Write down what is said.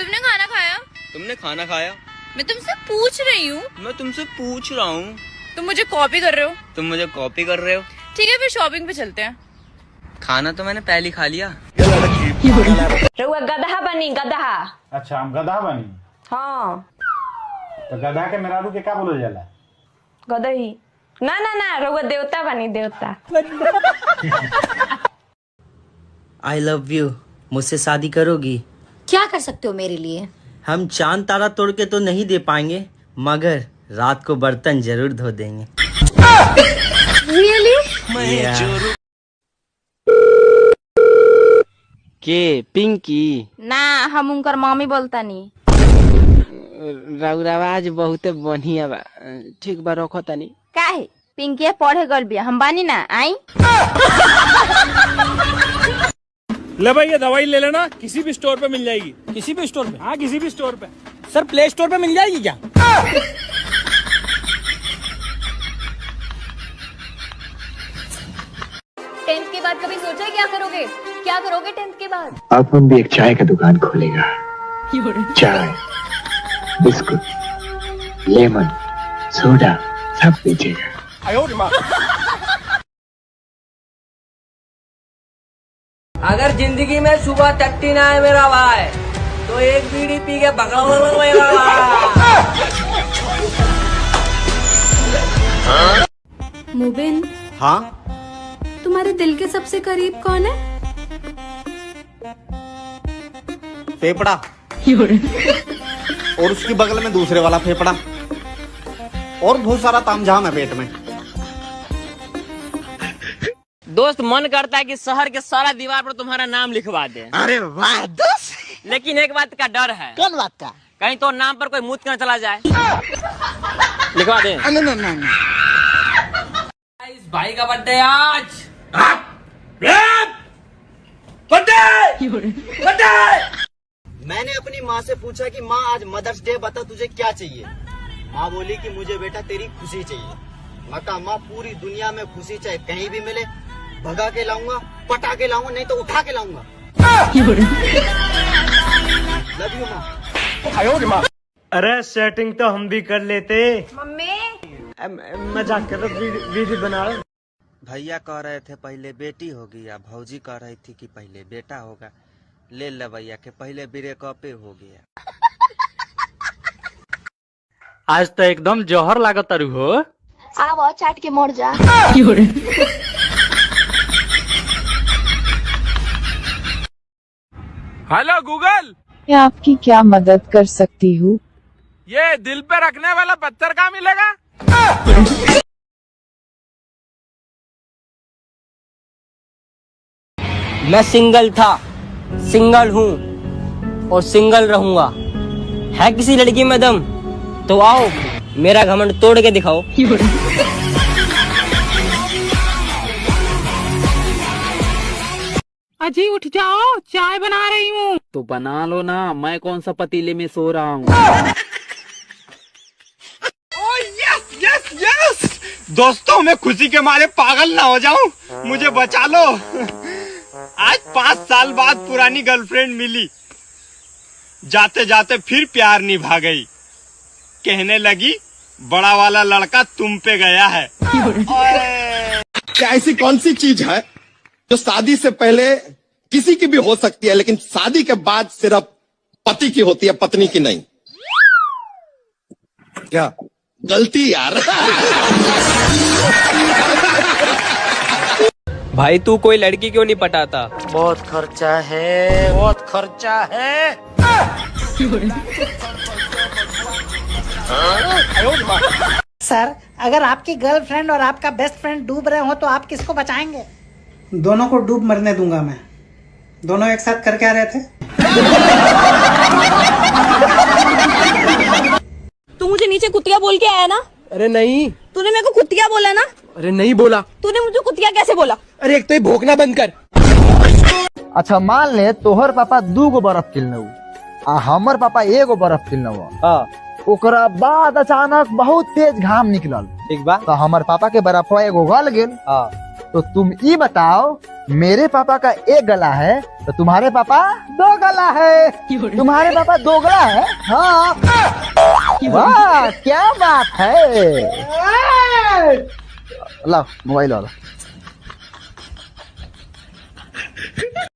तुमने खाना खाया? तुमने खाना खाया? मैं तुमसे पूछ रही हूँ। मैं तुमसे पूछ रहा हूँ। तुम मुझे कॉपी कर रहे हो। तुम मुझे कॉपी कर रहे हो। ठीक है, फिर शॉपिंग पे चलते हैं। खाना तो मैंने पहले खा लिया। रउआ गधा बनी गधा। अच्छा, हम गधा बनी। हाँ तो गधा के मेहरारू के क्या बोलल जाला? गधा ही ना ना ना, रउआ देवता बनी देवता। आई लव यू, मुझसे शादी करोगी? क्या कर सकते हो मेरे लिए? हम चांद तारा तोड़ के तो नहीं दे पाएंगे, मगर रात को बर्तन जरूर धो देंगे। रियली? के पिंकी? ना, हम उनकर मम्मी बोलता नहीं। राउर आवाज बहुत बढ़िया बा। ठीक बा, रखो तनी। काहे? पिंकी पढ़े गल बिया, हम बानी ना आई। ले भाई, ये दवाई ले लेना, किसी भी स्टोर पे मिल जाएगी। किसी भी स्टोर पे? हाँ, किसी भी स्टोर पे। सर, प्ले स्टोर पे मिल जाएगी क्या? टेंथ के बाद कभी सोचा है क्या करोगे? क्या करोगे टेंथ के बाद? अपन भी एक चाय का दुकान खोलेगा। चाय, बिस्कुट, लेमन, सोडा सब बेचेगा। अगर जिंदगी में सुबह टट्टी ना है मेरा भाई, तो एक बीड़ी पी के भगवान मेरा भाई। मुबिन, हाँ, तुम्हारे दिल के सबसे करीब कौन है? फेफड़ा। और उसकी बगल में दूसरे वाला फेफड़ा। और बहुत सारा तामझाम है पेट में। दोस्त, मन करता है कि शहर के सारा दीवार पर तुम्हारा नाम लिखवा दे। अरे वाह दोस्त। लेकिन एक बात का डर है। कौन बात का? कहीं तो नाम पर कोई मुत कर चला जाए। लिखवा दे। इस भाई का बर्थडे आज। मैंने अपनी माँ से पूछा कि माँ आज मदर्स डे, बता तुझे क्या चाहिए? माँ बोली कि मुझे बेटा तेरी खुशी चाहिए। मैं कहा माँ, पूरी दुनिया में खुशी चाहे कहीं भी मिले, भगा के लाऊंगा, पटा के लाऊंगा, नहीं तो उठा के लाऊंगा। लव यू माँ। अरे सेटिंग तो हम भी कर लेते। मम्मी मजाक कर रहा, वीडियो बना रहा। भैया कह रहे थे पहले बेटी होगी, या भौजी कह रही थी कि पहले बेटा होगा। ले भैया के पहले ब्रेकअप हो गया। आज तो एकदम जौहर लागत तारू हो। आओ चाट के मर जा। हेलो गूगल, मैं आपकी क्या मदद कर सकती हूँ? ये दिल पे रखने वाला पत्थर कहाँ मिलेगा? मैं सिंगल था, सिंगल हूँ और सिंगल रहूंगा। है किसी लड़की में दम तो आओ, मेरा घमंड तोड़ के दिखाओ। अजी उठ जाओ, चाय बना रही हूँ। तो बना लो ना, मैं कौन सा पतीले में सो रहा हूँ। दोस्तों, मैं खुशी के मारे पागल ना हो जाऊं, मुझे बचा लो। आज 5 साल बाद पुरानी गर्लफ्रेंड मिली। जाते जाते फिर प्यार निभा गई। कहने लगी बड़ा वाला लड़का तुम पे गया है। क्या ऐसी कौन सी चीज है जो शादी से पहले किसी की भी हो सकती है, लेकिन शादी के बाद सिर्फ पति की होती है, पत्नी की नहीं? क्या गलती यार। भाई, तू कोई लड़की क्यों नहीं पटाता? बहुत खर्चा है, बहुत खर्चा है। सर, अगर आपकी गर्लफ्रेंड और आपका बेस्ट फ्रेंड डूब रहे हो तो आप किसको बचाएंगे? दोनों को डूब मरने दूंगा मैं। दोनों एक साथ कर क्या रहे थे? तू मुझे नीचे कुतिया बोल के आया ना? अरे नहीं। तूने मेरे को कुतिया बोला ना? अरे नहीं बोला। तूने मुझे कुतिया कैसे बोला? अरे एक तो ये भोंकना बंद कर। अच्छा, मान ले तोहर पापा 2 बर्फ किलने आ हमर पापा 1 बर्फ किलने हुआ। हाँ। ओकरा बाद अचानक बहुत तेज घाम निकलल। ठीक बा। तो हमर पापा के बर्फवा एगो गल गेल। हाँ। तो तुम ई बताओ मेरे पापा का एक गला है तो तुम्हारे पापा दो गला है। तुम्हारे पापा दो गला है? हाँ। वाह क्या बात है। लो मोबाइल वाला।